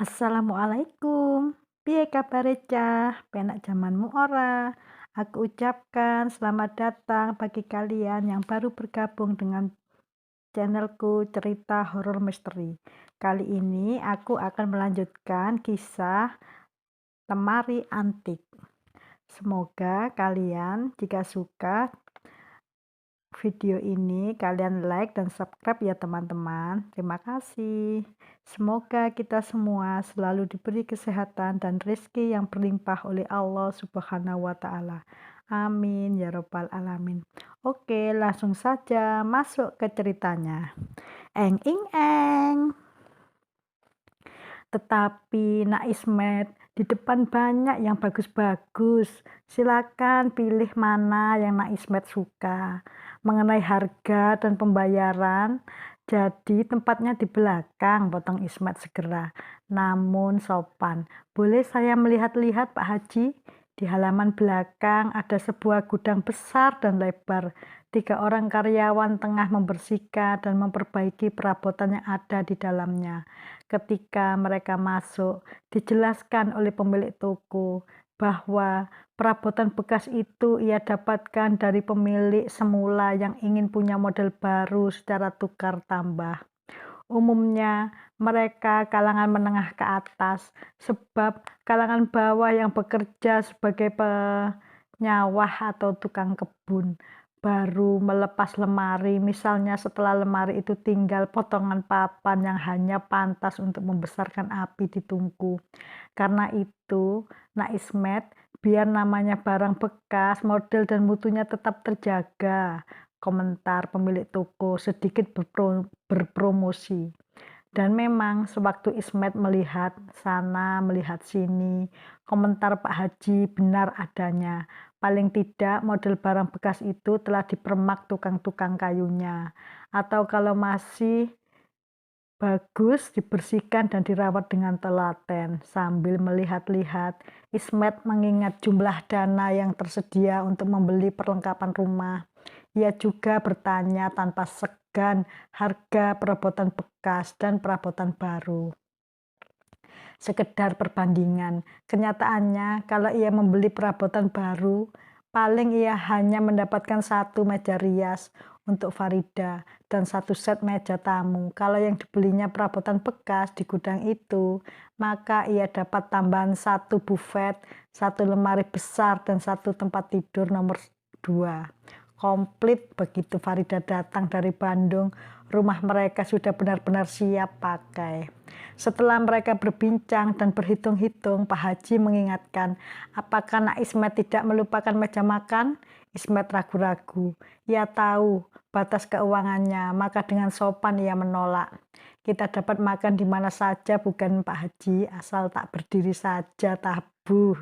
Assalamualaikum. Piye kabare cah? Penak jamanmu ora? Aku ucapkan selamat datang bagi kalian yang baru bergabung dengan channelku cerita horor misteri. Kali ini aku akan melanjutkan kisah Lemari Antik. Semoga kalian jika suka video ini kalian like dan subscribe ya teman-teman. Terima kasih. Semoga kita semua selalu diberi kesehatan dan rezeki yang berlimpah oleh Allah Subhanahu wa taala. Amin ya robbal alamin. Oke, langsung saja masuk ke ceritanya. Eng ing eng. Tetapi Nak Ismet, di depan banyak yang bagus-bagus. Silakan pilih mana yang Nak Ismet suka. Mengenai harga dan pembayaran, jadi tempatnya di belakang, potong Ismet segera. Namun sopan. Boleh saya melihat-lihat Pak Haji? Di halaman belakang ada sebuah gudang besar dan lebar. 3 orang karyawan tengah membersihkan dan memperbaiki perabotan yang ada di dalamnya. Ketika mereka masuk, dijelaskan oleh pemilik toko bahwa perabotan bekas itu ia dapatkan dari pemilik semula yang ingin punya model baru secara tukar tambah. Umumnya mereka kalangan menengah ke atas, sebab kalangan bawah yang bekerja sebagai penyawah atau tukang kebun baru melepas lemari, misalnya setelah lemari itu tinggal potongan papan yang hanya pantas untuk membesarkan api di tungku. Karena itu, Nak Ismet, biar namanya barang bekas, model dan mutunya tetap terjaga. Komentar pemilik toko sedikit berpromosi. Dan memang sewaktu Ismet melihat sana, melihat sini, komentar Pak Haji benar adanya. Paling tidak model barang bekas itu telah dipermak tukang-tukang kayunya. Atau kalau masih bagus, dibersihkan dan dirawat dengan telaten. Sambil melihat-lihat, Ismet mengingat jumlah dana yang tersedia untuk membeli perlengkapan rumah. Ia juga bertanya tanpa segan harga perabotan bekas dan perabotan baru. Sekedar perbandingan, kenyataannya kalau ia membeli perabotan baru, paling ia hanya mendapatkan 1 meja rias untuk Farida dan 1 set meja tamu. Kalau yang dibelinya perabotan bekas di gudang itu, maka ia dapat tambahan 1 bufet, 1 lemari besar dan 1 tempat tidur nomor 2. Komplit begitu Farida datang dari Bandung, rumah mereka sudah benar-benar siap pakai. Setelah mereka berbincang dan berhitung-hitung, Pak Haji mengingatkan, apakah Nak Ismet tidak melupakan meja makan? Ismet ragu-ragu. Ia tahu batas keuangannya, maka dengan sopan ia menolak. Kita dapat makan di mana saja bukan Pak Haji, asal tak berdiri saja tabu.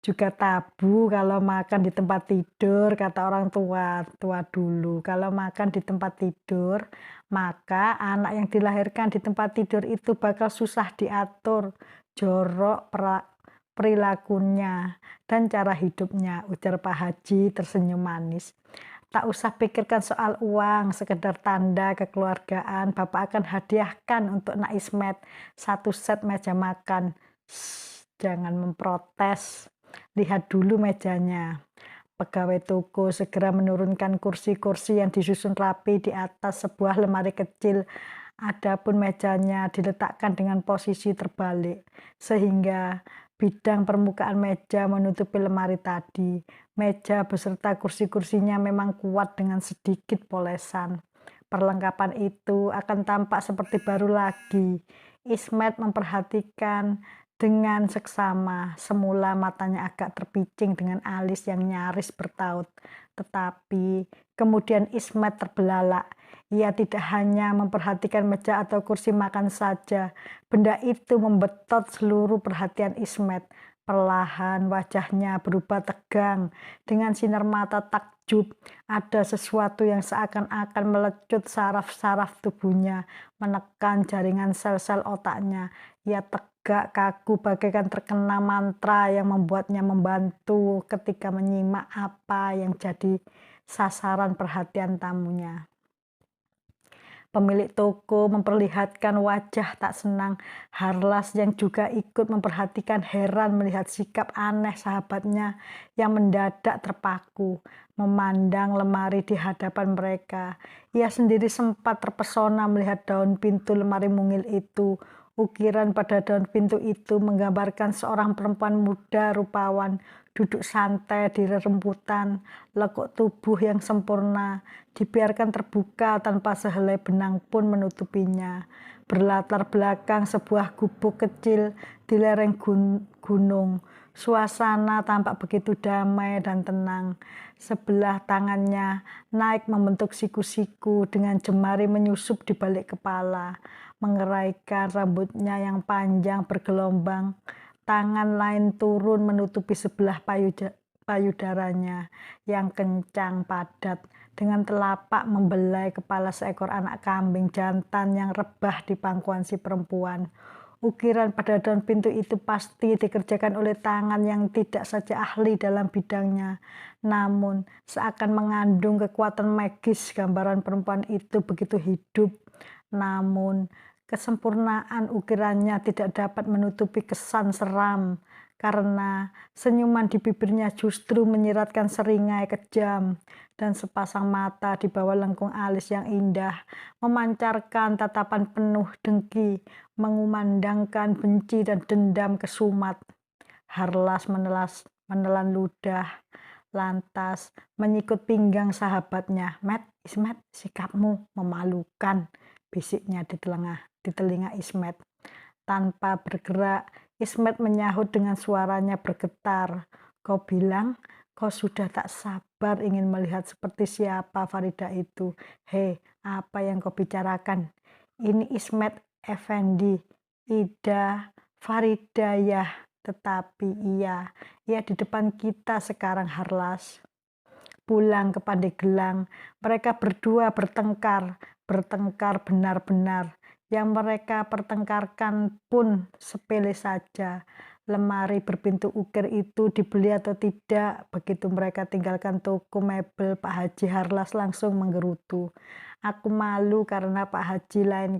Juga tabu kalau makan di tempat tidur, kata orang tua dulu. Kalau makan di tempat tidur, maka anak yang dilahirkan di tempat tidur itu bakal susah diatur, jorok perilakunya dan cara hidupnya, ujar Pak Haji tersenyum manis. Tak usah pikirkan soal uang, sekedar tanda kekeluargaan, Bapak akan hadiahkan untuk Nak Ismet 1 set meja makan. Jangan memprotes. Lihat dulu mejanya. Pegawai toko segera menurunkan kursi-kursi yang disusun rapi di atas sebuah lemari kecil. Adapun mejanya diletakkan dengan posisi terbalik, sehingga bidang permukaan meja menutupi lemari tadi. Meja beserta kursi-kursinya memang kuat dengan sedikit polesan. Perlengkapan itu akan tampak seperti baru lagi. Ismet memperhatikan dengan seksama. Semula matanya agak terpicing dengan alis yang nyaris bertaut. Tetapi kemudian Ismet terbelalak. Ia tidak hanya memperhatikan meja atau kursi makan saja. Benda itu membetot seluruh perhatian Ismet. Perlahan wajahnya berubah tegang. Dengan sinar mata takjub, ada sesuatu yang seakan-akan melecut saraf-saraf tubuhnya, menekan jaringan sel-sel otaknya. Ia tegak kaku bagaikan terkena mantra yang membuatnya membantu ketika menyimak apa yang jadi sasaran perhatian tamunya. Pemilik toko memperlihatkan wajah tak senang. Harlas yang juga ikut memperhatikan heran melihat sikap aneh sahabatnya yang mendadak terpaku, memandang lemari di hadapan mereka. Ia sendiri sempat terpesona melihat daun pintu lemari mungil itu. Ukiran pada daun pintu itu menggambarkan seorang perempuan muda rupawan, duduk santai di rerumputan, lekuk tubuh yang sempurna, dibiarkan terbuka tanpa sehelai benang pun menutupinya. Berlatar belakang sebuah gubuk kecil di lereng gunung. Suasana tampak begitu damai dan tenang. Sebelah tangannya naik membentuk siku-siku dengan jemari menyusup di balik kepala, mengeraikan rambutnya yang panjang bergelombang. Tangan lain turun menutupi sebelah payudaranya yang kencang padat, dengan telapak membelai kepala seekor anak kambing jantan yang rebah di pangkuan si perempuan. Ukiran pada daun pintu itu pasti dikerjakan oleh tangan yang tidak saja ahli dalam bidangnya, namun seakan mengandung kekuatan magis. Gambaran perempuan itu begitu hidup, namun kesempurnaan ukirannya tidak dapat menutupi kesan seram, karena senyuman di bibirnya justru menyiratkan seringai kejam, dan sepasang mata di bawah lengkung alis yang indah memancarkan tatapan penuh dengki, mengumandangkan benci dan dendam kesumat. Harlas menelan ludah, lantas menyikut pinggang sahabatnya. Ismet, sikapmu memalukan, bisiknya di telinga Ismet. Tanpa bergerak, Ismet menyahut dengan suaranya bergetar. Kau bilang kau sudah tak sabar ingin melihat seperti siapa Farida itu. Hei, apa yang kau bicarakan? Ini Ismet Effendi, Ida Farida ya, tetapi ia di depan kita sekarang Harlas. Pulang ke Pandeglang, mereka berdua bertengkar benar-benar. Yang mereka pertengkarkan pun sepele saja. Lemari berpintu ukir itu dibeli atau tidak. Begitu mereka tinggalkan toko mebel, Pak Haji Harlas langsung menggerutu. Aku malu karena Pak Haji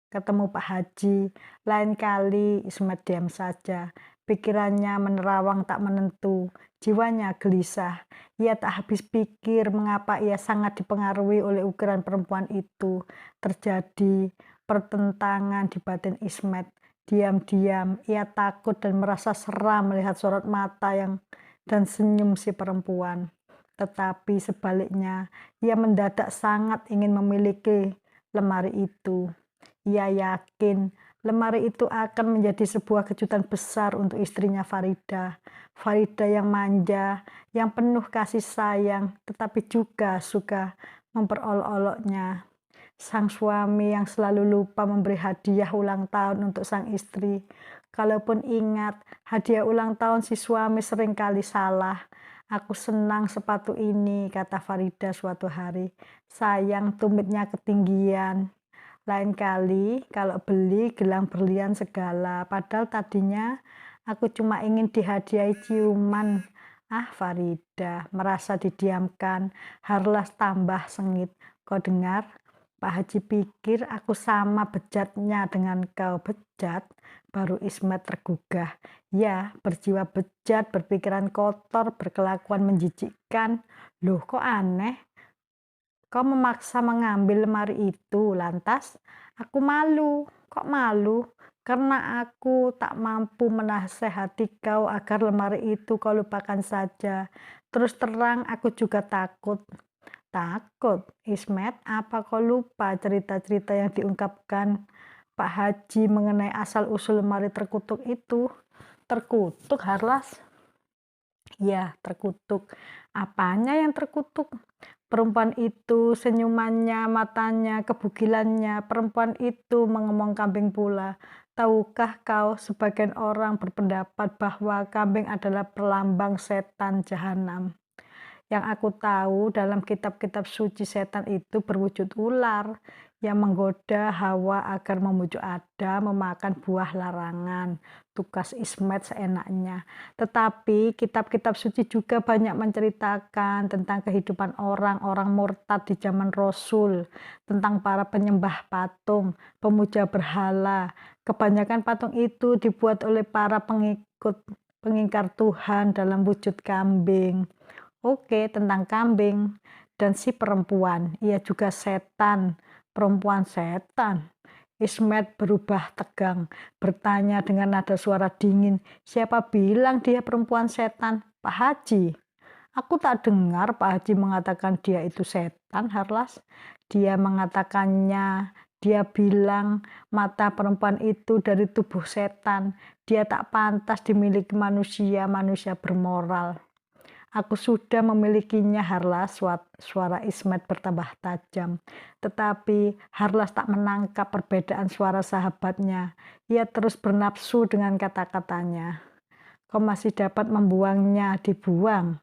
ketemu Pak Haji. Lain kali Ismet diam saja. Pikirannya menerawang tak menentu. Jiwanya gelisah. Ia tak habis pikir mengapa ia sangat dipengaruhi oleh ukiran perempuan itu. Terjadi pertentangan di batin Ismet. Diam-diam ia takut dan merasa seram melihat sorot mata dan senyum si perempuan. Tetapi sebaliknya, ia mendadak sangat ingin memiliki lemari itu. Ia yakin lemari itu akan menjadi sebuah kejutan besar untuk istrinya Farida. Farida yang manja, yang penuh kasih sayang, tetapi juga suka memperolok-oloknya. Sang suami yang selalu lupa memberi hadiah ulang tahun untuk sang istri. Kalaupun ingat, hadiah ulang tahun si suami seringkali salah. Aku senang sepatu ini, kata Farida suatu hari. Sayang tumitnya ketinggian. Lain kali kalau beli gelang berlian segala, padahal tadinya aku cuma ingin dihadiahi ciuman. Ah Farida, merasa didiamkan, Harlas tambah sengit. Kau dengar? Pak Haji pikir aku sama bejatnya dengan kau. Bejat? Baru Ismet tergugah. Ya, berjiwa bejat, berpikiran kotor, berkelakuan menjijikkan. Loh kok aneh? Kau memaksa mengambil lemari itu, lantas aku malu. Kok malu? Karena aku tak mampu menasehati kau agar lemari itu kau lupakan saja. Terus terang aku juga takut. Takut? Ismet, apa kau lupa cerita-cerita yang diungkapkan Pak Haji mengenai asal-usul lemari terkutuk itu? Terkutuk, Harlas? Ya, terkutuk. Apanya yang terkutuk? Perempuan itu, senyumannya, matanya, kebugilannya. Perempuan itu mengemong kambing pula. Tahukah kau, sebagian orang berpendapat bahwa kambing adalah perlambang setan jahanam. Yang aku tahu dalam kitab-kitab suci setan itu berwujud ular yang menggoda Hawa agar memujuk Adam memakan buah larangan. Tugas Ismet seenaknya. Tetapi kitab-kitab suci juga banyak menceritakan tentang kehidupan orang-orang murtad di zaman Rasul, tentang para penyembah patung, pemuja berhala. Kebanyakan patung itu dibuat oleh para pengingkar Tuhan dalam wujud kambing. Oke, tentang kambing dan si perempuan, ia juga setan. Perempuan setan. Ismet berubah tegang, bertanya dengan nada suara dingin, "Siapa bilang dia perempuan setan? Pak Haji?" "Aku tak dengar Pak Haji mengatakan dia itu setan, Harlas." "Dia mengatakannya. Dia bilang mata perempuan itu dari tubuh setan. Dia tak pantas dimiliki manusia, manusia bermoral." "Aku sudah memilikinya, Harlas," suara Ismet bertambah tajam. Tetapi Harlas tak menangkap perbedaan suara sahabatnya. Ia terus bernafsu dengan kata-katanya. "Kau masih dapat membuangnya." "Dibuang?"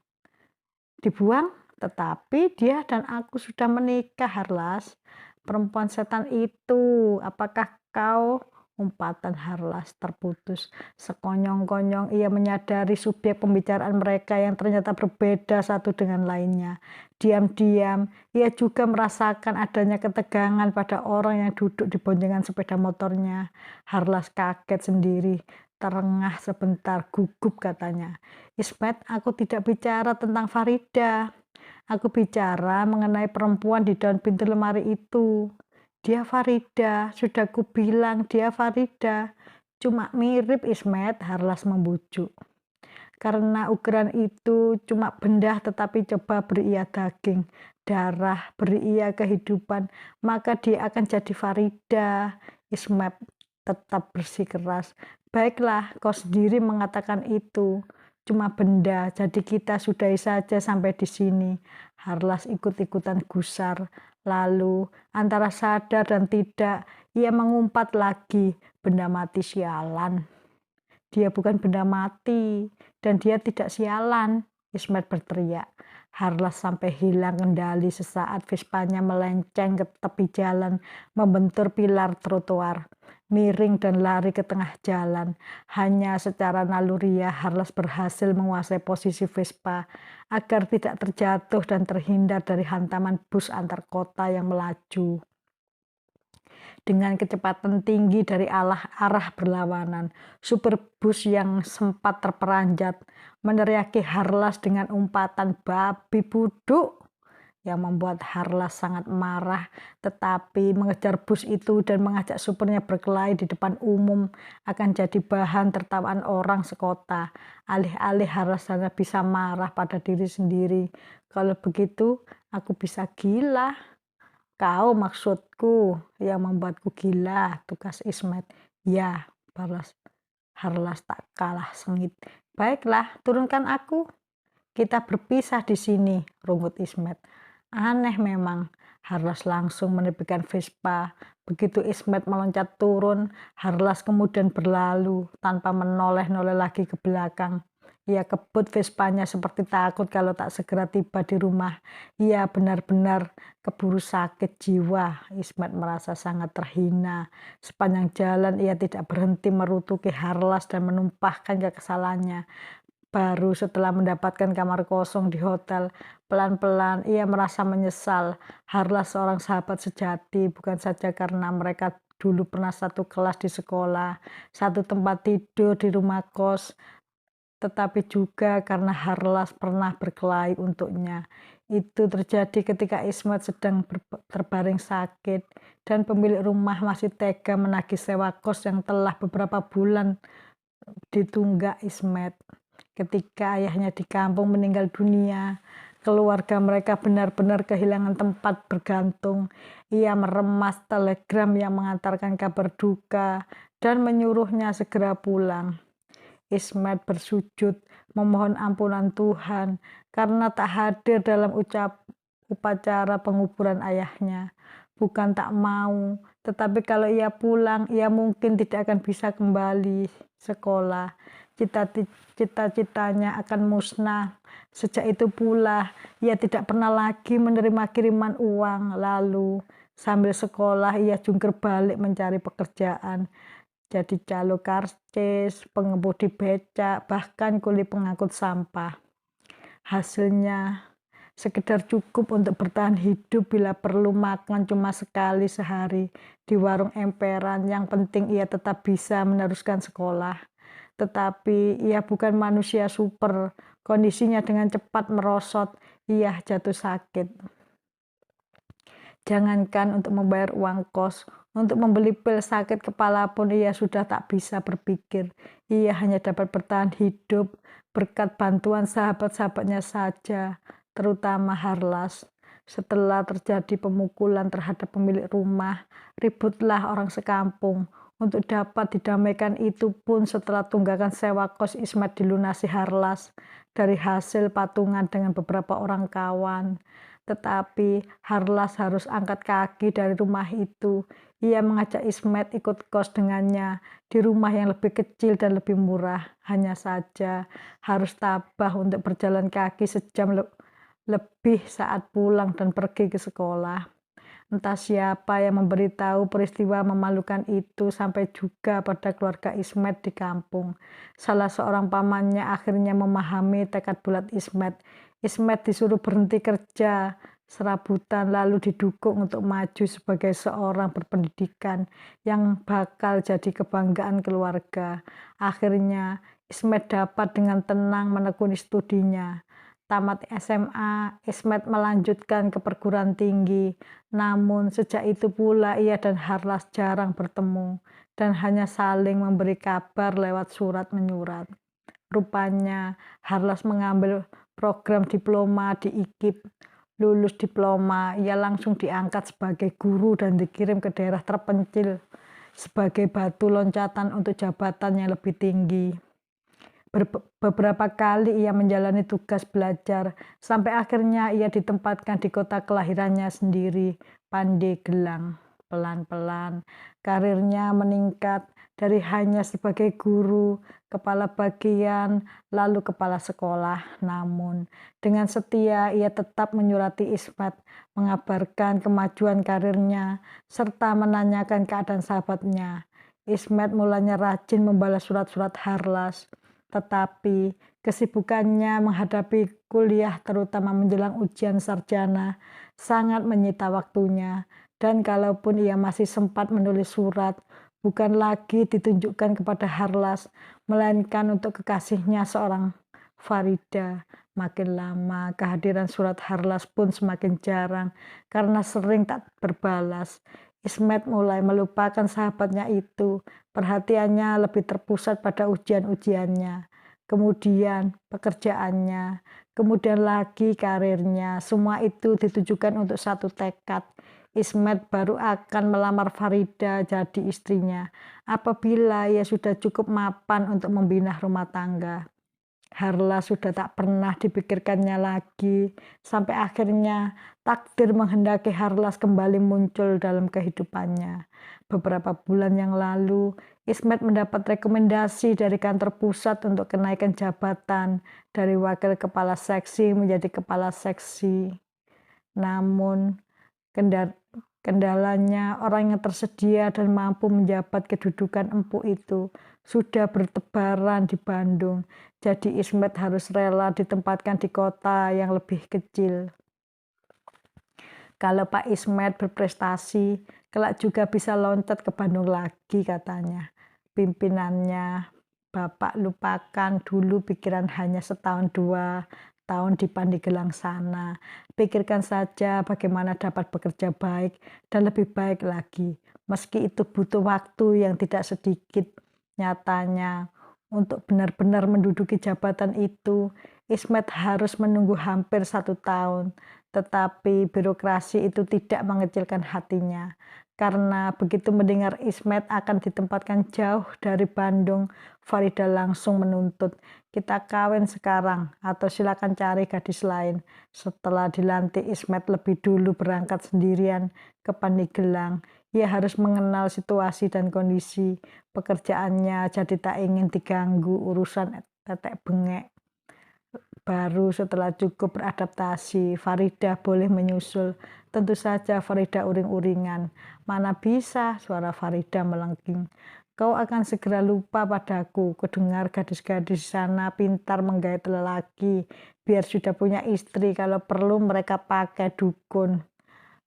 "Dibuang? Tetapi dia dan aku sudah menikah, Harlas." "Perempuan setan itu, apakah kau?" Umpatan Harlas terputus. Sekonyong-konyong ia menyadari subjek pembicaraan mereka yang ternyata berbeda satu dengan lainnya. Diam-diam ia juga merasakan adanya ketegangan pada orang yang duduk di boncengan sepeda motornya. Harlas kaget sendiri. Terengah sebentar, gugup katanya. "Ismet, aku tidak bicara tentang Farida. Aku bicara mengenai perempuan di daun pintu lemari itu." "Dia Farida, sudah kubilang dia Farida." "Cuma mirip Ismet," Harlas membujuk. "Karena ukuran itu cuma benda tetapi coba beri ia daging, darah, beri ia kehidupan, maka dia akan jadi Farida." Ismet tetap bersikeras. "Baiklah, kau sendiri mengatakan itu. Cuma benda, jadi kita sudahi saja sampai di sini." Harlas ikut-ikutan gusar. Lalu, antara sadar dan tidak, ia mengumpat lagi, "Benda mati sialan." "Dia bukan benda mati, dan dia tidak sialan," Ismet berteriak. Harlas sampai hilang kendali sesaat Vespanya melenceng ke tepi jalan, membentur pilar trotoar. Miring dan lari ke tengah jalan. Hanya secara naluriah Harlas berhasil menguasai posisi Vespa agar tidak terjatuh dan terhindar dari hantaman bus antar kota yang melaju dengan kecepatan tinggi dari arah berlawanan. Supir bus yang sempat terperanjat meneriaki Harlas dengan umpatan "babi buduk" yang membuat Harlas sangat marah, tetapi mengejar bus itu dan mengajak supirnya berkelahi di depan umum akan jadi bahan tertawaan orang sekota. Alih-alih Harlas hanya bisa marah pada diri sendiri. "Kalau begitu, aku bisa gila." "Kau maksudku yang membuatku gila," tugas Ismet. "Ya," balas Harlas tak kalah sengit. "Baiklah, turunkan aku." "Kita berpisah di sini," rungut Ismet. "Aneh memang." Harlas langsung menepikan Vespa. Begitu Ismet meloncat turun, Harlas kemudian berlalu tanpa menoleh-noleh lagi ke belakang. Ia kebut Vespanya seperti takut kalau tak segera tiba di rumah. Ia benar-benar keburu sakit jiwa. Ismet merasa sangat terhina. Sepanjang jalan ia tidak berhenti merutuki Harlas dan menumpahkan kekesalannya. Baru setelah mendapatkan kamar kosong di hotel, pelan-pelan ia merasa menyesal. Harlas seorang sahabat sejati, bukan saja karena mereka dulu pernah satu kelas di sekolah, satu tempat tidur di rumah kos, tetapi juga karena Harlas pernah berkelahi untuknya. Itu terjadi ketika Ismet sedang terbaring sakit dan pemilik rumah masih tega menagih sewa kos yang telah beberapa bulan ditunggak Ismet. Ketika ayahnya di kampung meninggal dunia, keluarga mereka benar-benar kehilangan tempat bergantung. Ia meremas telegram yang mengantarkan kabar duka dan menyuruhnya segera pulang. Ismet bersujud memohon ampunan Tuhan karena tak hadir dalam upacara penguburan ayahnya. Bukan tak mau, Tetapi kalau ia pulang, ia mungkin tidak akan bisa kembali sekolah. Cita-citanya akan musnah. Sejak itu pula, ia tidak pernah lagi menerima kiriman uang. Lalu, sambil sekolah, ia jungkir balik mencari pekerjaan. Jadi calo karcis, pengemudi becak, bahkan kuli pengangkut sampah. Hasilnya sekedar cukup untuk bertahan hidup bila perlu makan cuma sekali sehari di warung emperan. Yang penting ia tetap bisa meneruskan sekolah. Tetapi ia bukan manusia super. Kondisinya dengan cepat merosot. Ia jatuh sakit. Jangankan untuk membayar uang kos, untuk membeli pil sakit kepala pun ia sudah tak bisa berpikir. Ia hanya dapat bertahan hidup berkat bantuan sahabat-sahabatnya saja, terutama Harlas. Setelah terjadi pemukulan terhadap pemilik rumah, ributlah orang sekampung. Untuk dapat didamaikan itu pun setelah tunggakan sewa kos Ismet dilunasi Harlas dari hasil patungan dengan beberapa orang kawan. Tetapi Harlas harus angkat kaki dari rumah itu. Ia mengajak Ismet ikut kos dengannya di rumah yang lebih kecil dan lebih murah. Hanya saja harus tabah untuk berjalan kaki sejam lebih saat pulang dan pergi ke sekolah. Entah siapa yang memberitahu peristiwa memalukan itu sampai juga pada keluarga Ismet di kampung. Salah seorang pamannya akhirnya memahami tekad bulat Ismet. Ismet disuruh berhenti kerja serabutan lalu didukung untuk maju sebagai seorang berpendidikan yang bakal jadi kebanggaan keluarga. Akhirnya Ismet dapat dengan tenang menekuni studinya. Tamat SMA, Ismet melanjutkan ke perguruan tinggi. Namun sejak itu pula ia dan Harlas jarang bertemu dan hanya saling memberi kabar lewat surat menyurat. Rupanya Harlas mengambil program diploma di IKIP. Lulus diploma, ia langsung diangkat sebagai guru dan dikirim ke daerah terpencil sebagai batu loncatan untuk jabatan yang lebih tinggi. Beberapa kali ia menjalani tugas belajar, sampai akhirnya ia ditempatkan di kota kelahirannya sendiri, Pandeglang. Pelan-pelan, karirnya meningkat dari hanya sebagai guru, kepala bagian, lalu kepala sekolah. Namun, dengan setia ia tetap menyurati Ismet, mengabarkan kemajuan karirnya, serta menanyakan keadaan sahabatnya. Ismet mulanya rajin membalas surat-surat Harlas. Tetapi kesibukannya menghadapi kuliah terutama menjelang ujian sarjana sangat menyita waktunya. Dan kalaupun ia masih sempat menulis surat, bukan lagi ditunjukkan kepada Harlas, melainkan untuk kekasihnya seorang Farida. Makin lama kehadiran surat Harlas pun semakin jarang karena sering tak berbalas. Ismet mulai melupakan sahabatnya itu. Perhatiannya lebih terpusat pada ujian-ujiannya, kemudian pekerjaannya, kemudian lagi karirnya. Semua itu ditujukan untuk satu tekad. Ismet baru akan melamar Farida jadi istrinya apabila ia sudah cukup mapan untuk membina rumah tangga. Harlas sudah tak pernah dipikirkannya lagi, sampai akhirnya takdir menghendaki Harlas kembali muncul dalam kehidupannya. Beberapa bulan yang lalu, Ismet mendapat rekomendasi dari kantor pusat untuk kenaikan jabatan dari wakil kepala seksi menjadi kepala seksi. Namun, kendalanya orang yang tersedia dan mampu menjabat kedudukan empuk itu sudah bertebaran di Bandung. Jadi Ismet harus rela ditempatkan di kota yang lebih kecil. Kalau Pak Ismet berprestasi, kelak juga bisa loncat ke Bandung lagi katanya. Pimpinannya, Bapak lupakan dulu pikiran hanya setahun 2 tahun di Pandeglang sana. Pikirkan saja bagaimana dapat bekerja baik dan lebih baik lagi. Meski itu butuh waktu yang tidak sedikit. Nyatanya, untuk benar-benar menduduki jabatan itu, Ismet harus menunggu hampir 1 tahun. Tetapi birokrasi itu tidak mengecilkan hatinya. Karena begitu mendengar Ismet akan ditempatkan jauh dari Bandung, Farida langsung menuntut, kita kawin sekarang atau silakan cari gadis lain. Setelah dilantik, Ismet lebih dulu berangkat sendirian ke Pandeglang. Ia harus mengenal situasi dan kondisi pekerjaannya, jadi tak ingin diganggu urusan tetek bengek. Baru setelah cukup beradaptasi, Farida boleh menyusul. Tentu saja Farida uring-uringan. Mana bisa, suara Farida melengking. Kau akan segera lupa padaku. Kudengar gadis-gadis di sana pintar menggait lelaki. Biar sudah punya istri, kalau perlu mereka pakai dukun.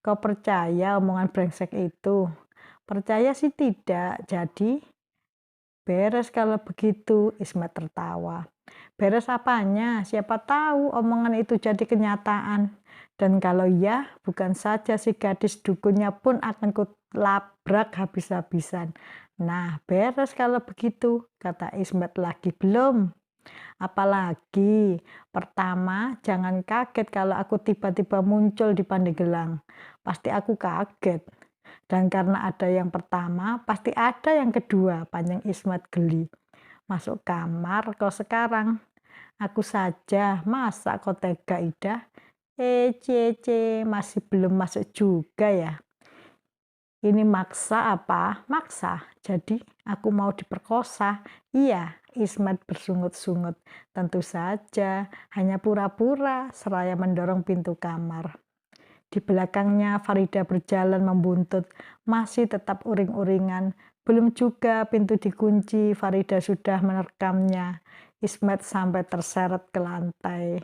Kau percaya omongan brengsek itu? Percaya sih tidak, jadi beres kalau begitu, Ismet tertawa. Beres apanya? Siapa tahu omongan itu jadi kenyataan. Dan kalau ya, bukan saja si gadis dukunnya pun akan kulabrak habis-habisan. Nah, beres kalau begitu, kata Ismet lagi. Belum. Apalagi, pertama, jangan kaget kalau aku tiba-tiba muncul di Pandeglang. Pasti aku kaget. Dan karena ada yang pertama, pasti ada yang kedua, panjang Ismet geli. Masuk kamar kau sekarang. Aku saja, masa kau tega Ida? Cie, masih belum masuk juga ya. Ini maksa apa? Maksa. Jadi aku mau diperkosa. Iya, Ismet bersungut-sungut. Tentu saja, hanya pura-pura, seraya mendorong pintu kamar. Di belakangnya Farida berjalan membuntut, masih tetap uring-uringan. Belum juga pintu dikunci, Farida sudah menerkamnya. Ismet sampai terseret ke lantai.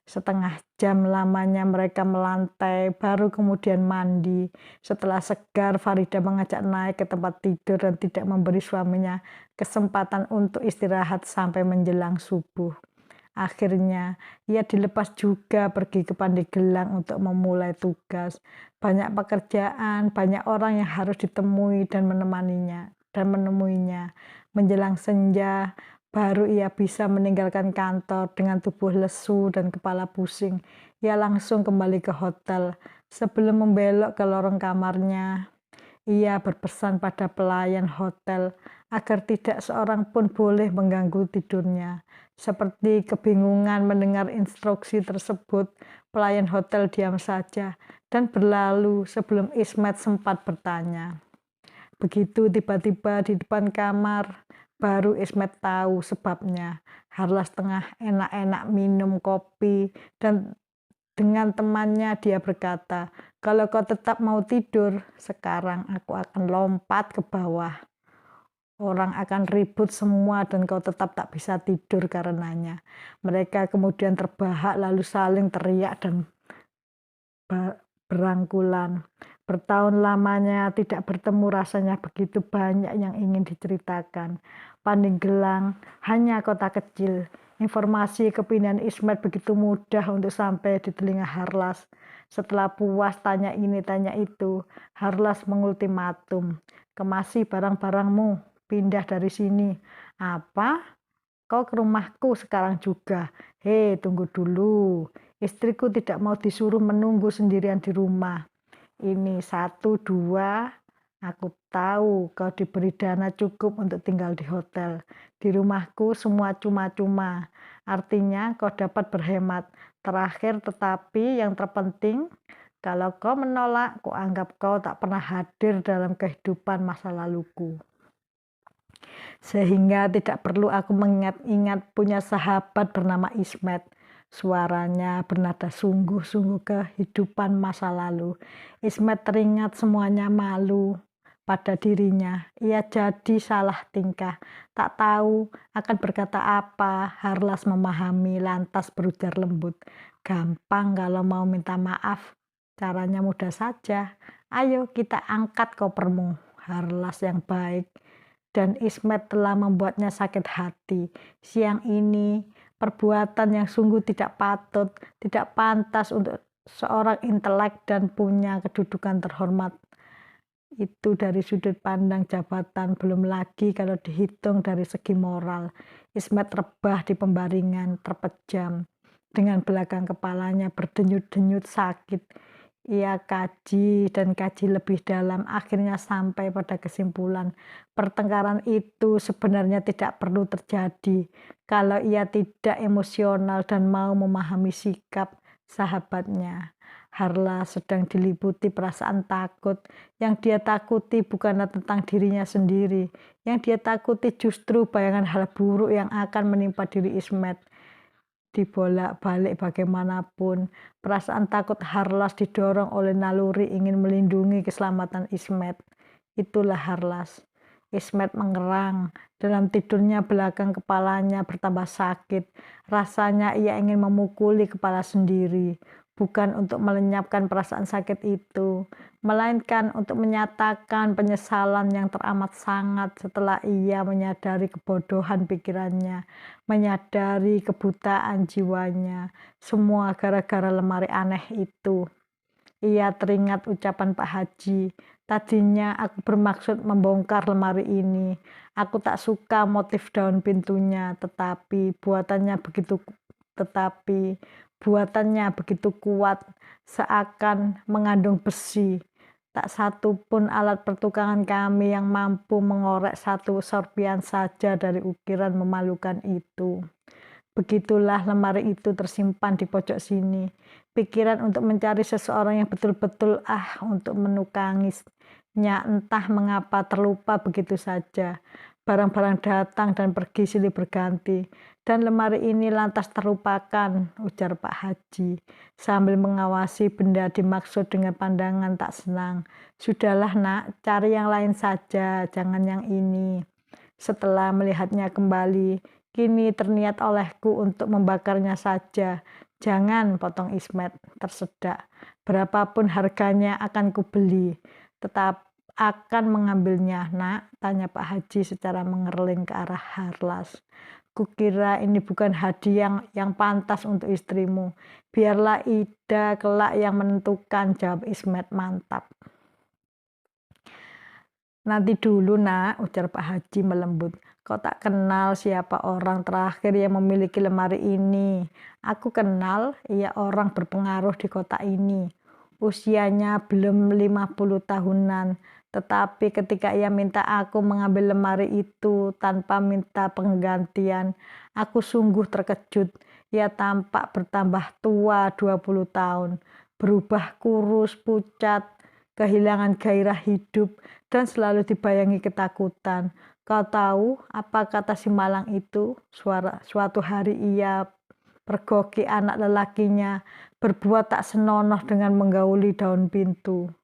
Setengah jam lamanya mereka melantai, baru kemudian mandi. Setelah segar, Farida mengajak naik ke tempat tidur dan tidak memberi suaminya kesempatan untuk istirahat sampai menjelang subuh. Akhirnya, ia dilepas juga pergi ke Pandeglang untuk memulai tugas. Banyak pekerjaan, banyak orang yang harus ditemui dan menemuinya. Menjelang senja, baru ia bisa meninggalkan kantor dengan tubuh lesu dan kepala pusing. Ia langsung kembali ke hotel. Sebelum membelok ke lorong kamarnya, ia berpesan pada pelayan hotel agar tidak seorang pun boleh mengganggu tidurnya. Seperti kebingungan mendengar instruksi tersebut, pelayan hotel diam saja dan berlalu sebelum Ismet sempat bertanya. Begitu tiba-tiba di depan kamar, baru Ismet tahu sebabnya. Harlas tengah enak-enak minum kopi dan dengan temannya dia berkata, kalau kau tetap mau tidur, sekarang aku akan lompat ke bawah. Orang akan ribut semua dan kau tetap tak bisa tidur karenanya. Mereka kemudian terbahak lalu saling teriak dan berangkulan. Bertahun lamanya tidak bertemu rasanya begitu banyak yang ingin diceritakan. Pandeglang hanya kota kecil. Informasi kepindahan Ismet begitu mudah untuk sampai di telinga Harlas. Setelah puas tanya ini tanya itu, Harlas mengultimatum. Kemasi barang-barangmu, pindah dari sini. Apa? Kau ke rumahku sekarang juga. Hei, tunggu dulu. Istriku tidak mau disuruh menunggu sendirian di rumah. Ini 1, 2, aku tahu kau diberi dana cukup untuk tinggal di hotel. Di rumahku semua cuma-cuma. Artinya kau dapat berhemat. Terakhir tetapi yang terpenting, kalau kau menolak, kuanggap kau tak pernah hadir dalam kehidupan masa laluku. Sehingga tidak perlu aku mengingat-ingat punya sahabat bernama Ismet. Suaranya bernada sungguh-sungguh kehidupan masa lalu. Ismet teringat semuanya malu pada dirinya. Ia jadi salah tingkah. Tak tahu akan berkata apa. Harlas memahami lantas berujar lembut. Gampang kalau mau minta maaf. Caranya mudah saja. Ayo kita angkat kopermu. Harlas yang baik. Dan Ismet telah membuatnya sakit hati. Siang ini, perbuatan yang sungguh tidak patut, tidak pantas untuk seorang intelek dan punya kedudukan terhormat. Itu dari sudut pandang jabatan, belum lagi kalau dihitung dari segi moral. Ismet rebah di pembaringan, terpejam. Dengan belakang kepalanya berdenyut-denyut sakit. Ia kaji dan kaji lebih dalam, akhirnya sampai pada kesimpulan pertengkaran itu sebenarnya tidak perlu terjadi kalau ia tidak emosional dan mau memahami sikap sahabatnya. Harlas sedang diliputi perasaan takut. Yang dia takuti bukanlah tentang dirinya sendiri. Yang dia takuti justru bayangan hal buruk yang akan menimpa diri Ismet. Dibolak-balik bagaimanapun, perasaan takut Harlas didorong oleh naluri ingin melindungi keselamatan Ismet. Itulah Harlas. Ismet mengerang. Dalam tidurnya belakang kepalanya bertambah sakit. Rasanya ia ingin memukuli kepala sendiri. Bukan untuk melenyapkan perasaan sakit itu, melainkan untuk menyatakan penyesalan yang teramat sangat setelah ia menyadari kebodohan pikirannya, menyadari kebutaan jiwanya. Semua gara-gara lemari aneh itu. Ia teringat ucapan Pak Haji. Tadinya aku bermaksud membongkar lemari ini. Aku tak suka motif daun pintunya, tetapi buatannya begitu kuat, seakan mengandung besi. Tak satu pun alat pertukangan kami yang mampu mengorek satu sorpian saja dari ukiran memalukan itu. Begitulah lemari itu tersimpan di pojok sini. Pikiran untuk mencari seseorang yang betul-betul untuk menukangisnya entah mengapa terlupa begitu saja. Barang-barang datang dan pergi silih berganti. Dan lemari ini lantas terlupakan, ujar Pak Haji, sambil mengawasi benda dimaksud dengan pandangan tak senang. Sudahlah nak, cari yang lain saja, jangan yang ini. Setelah melihatnya kembali, kini terniat olehku untuk membakarnya saja. Jangan, potong Ismet, tersedak. Berapapun harganya akan kubeli. Tetap akan mengambilnya, nak, tanya Pak Haji secara mengerling ke arah Harlas. Kukira ini bukan hadiah yang pantas untuk istrimu. Biarlah Ida kelak yang menentukan, jawab Ismet mantap. Nanti dulu nak, ujar Pak Haji melembut. Kau tak kenal siapa orang terakhir yang memiliki lemari ini. Aku kenal, ia orang berpengaruh di kota ini. Usianya belum 50 tahunan. Tetapi ketika ia minta aku mengambil lemari itu tanpa minta penggantian, aku sungguh terkejut. Ia tampak bertambah tua 20 tahun, berubah kurus, pucat, kehilangan gairah hidup, dan selalu dibayangi ketakutan. Kau tahu apa kata si malang itu? Suatu hari ia pergoki anak lelakinya, berbuat tak senonoh dengan menggauli daun pintu.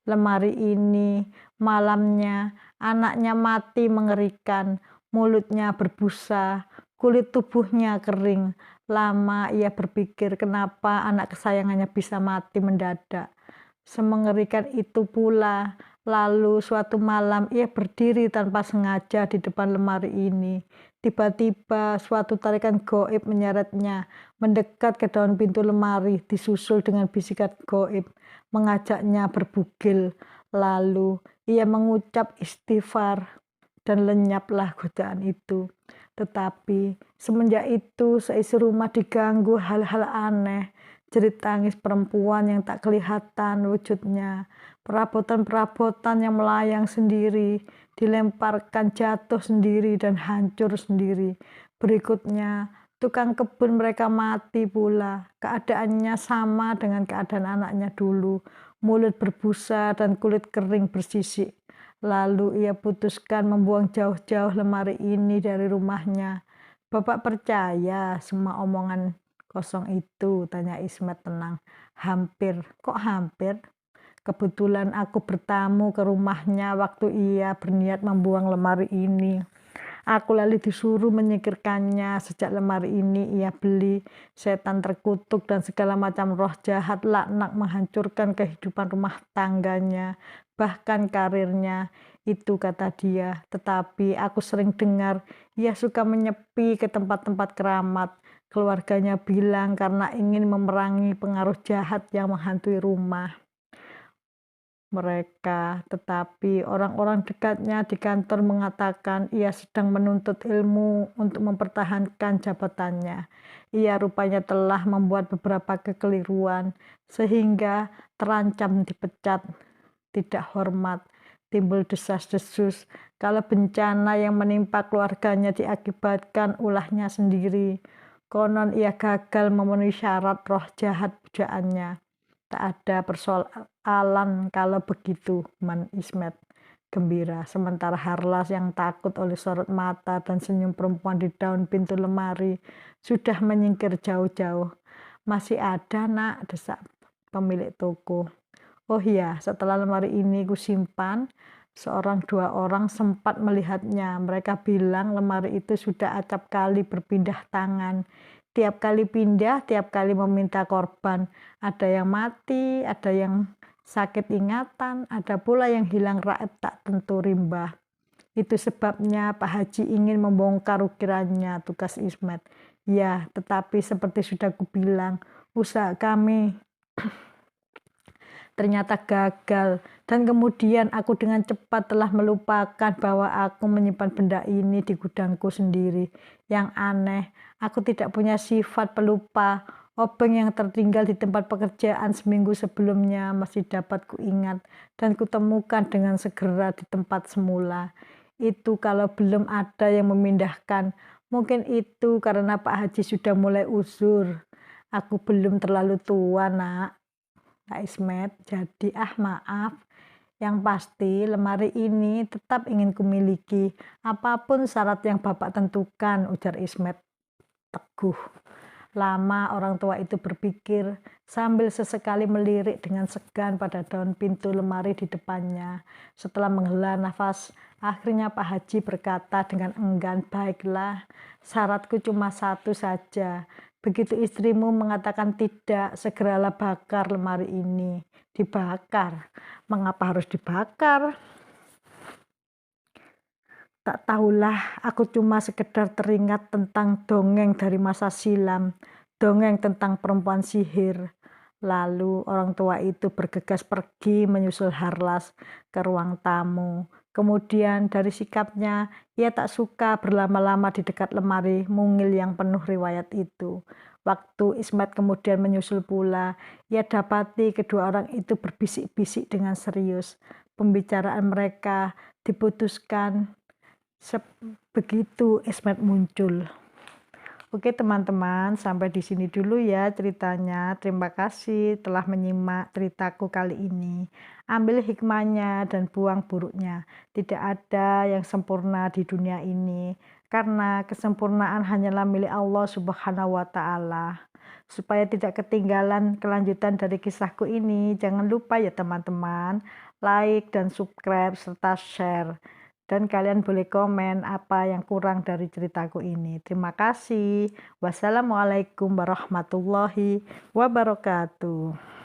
Lemari ini, malamnya, anaknya mati mengerikan, mulutnya berbusa, kulit tubuhnya kering. Lama ia berpikir kenapa anak kesayangannya bisa mati mendadak. Semengerikan itu pula, lalu suatu malam ia berdiri tanpa sengaja di depan lemari ini. Tiba-tiba suatu tarikan goib menyeretnya, mendekat ke daun pintu lemari, disusul dengan bisikan goib, mengajaknya berbugil. Lalu ia mengucap istighfar dan lenyaplah godaan itu. Tetapi semenjak itu seisi rumah diganggu hal-hal aneh. Jerit tangis perempuan yang tak kelihatan wujudnya, perabotan-perabotan yang melayang sendiri, dilemparkan jatuh sendiri dan hancur sendiri. Berikutnya, tukang kebun mereka mati pula. Keadaannya sama dengan keadaan anaknya dulu, mulut berbusa dan kulit kering bersisik. Lalu ia putuskan membuang jauh-jauh lemari ini dari rumahnya. Bapak percaya semua omongan kosong itu, tanya Ismet tenang. Hampir, kok hampir? Kebetulan aku bertamu ke rumahnya waktu ia berniat membuang lemari ini. Aku lalu disuruh menyingkirkannya. Sejak lemari ini ia beli, setan terkutuk dan segala macam roh jahat laknat menghancurkan kehidupan rumah tangganya, bahkan karirnya. Itu kata dia. Tetapi aku sering dengar ia suka menyepi ke tempat-tempat keramat. Keluarganya bilang karena ingin memerangi pengaruh jahat yang menghantui rumah mereka. Tetapi orang-orang dekatnya di kantor mengatakan ia sedang menuntut ilmu untuk mempertahankan jabatannya. Ia rupanya telah membuat beberapa kekeliruan sehingga terancam dipecat. Tidak hormat, timbul desas-desus kalau bencana yang menimpa keluarganya diakibatkan ulahnya sendiri. Konon ia gagal memenuhi syarat roh jahat pujaannya. Tak ada persoalan kalau begitu, Man Ismet gembira. Sementara Harlas yang takut oleh sorot mata dan senyum perempuan di daun pintu lemari sudah menyingkir jauh-jauh. Masih ada, Nak, desak pemilik toko. Oh iya, setelah lemari ini kusimpan, seorang dua orang sempat melihatnya. Mereka bilang lemari itu sudah acap kali berpindah tangan. Tiap kali pindah, tiap kali meminta korban. Ada yang mati, ada yang sakit ingatan, ada pula yang hilang raib tak tentu rimba. Itu sebabnya Pak Haji ingin membongkar ukirannya, tugas Ismet. Ya, tetapi seperti sudah kubilang, usaha kami ternyata gagal, dan kemudian aku dengan cepat telah melupakan bahwa aku menyimpan benda ini di gudangku sendiri. Yang aneh, aku tidak punya sifat pelupa. Obeng yang tertinggal di tempat pekerjaan seminggu sebelumnya masih dapat kuingat dan kutemukan dengan segera di tempat semula. Itu kalau belum ada yang memindahkan. Mungkin itu karena Pak Haji sudah mulai uzur. Aku belum terlalu tua, Nak. Kak Ismet, jadi maaf. Yang pasti lemari ini tetap ingin kumiliki. Apapun syarat yang Bapak tentukan, ujar Ismet teguh. Lama orang tua itu berpikir sambil sesekali melirik dengan segan pada daun pintu lemari di depannya. Setelah menghela nafas, akhirnya Pak Haji berkata dengan enggan, baiklah, syaratku cuma satu saja. Begitu istrimu mengatakan tidak, segeralah bakar lemari ini. Dibakar? Mengapa harus dibakar? Tak tahulah, aku cuma sekedar teringat tentang dongeng dari masa silam, dongeng tentang perempuan sihir. Lalu orang tua itu bergegas pergi menyusul Harlas ke ruang tamu. Kemudian dari sikapnya, ia tak suka berlama-lama di dekat lemari mungil yang penuh riwayat itu. Waktu Ismet kemudian menyusul pula, ia dapati kedua orang itu berbisik-bisik dengan serius. Pembicaraan mereka diputuskan begitu Ismet muncul. Oke teman-teman, sampai di sini dulu ya ceritanya. Terima kasih telah menyimak ceritaku kali ini. Ambil hikmahnya dan buang buruknya. Tidak ada yang sempurna di dunia ini, karena kesempurnaan hanyalah milik Allah Subhanahu wa Ta'ala. Supaya tidak ketinggalan kelanjutan dari kisahku ini, jangan lupa ya teman-teman, like dan subscribe serta share. Dan kalian boleh komen apa yang kurang dari ceritaku ini. Terima kasih. Wassalamualaikum warahmatullahi wabarakatuh.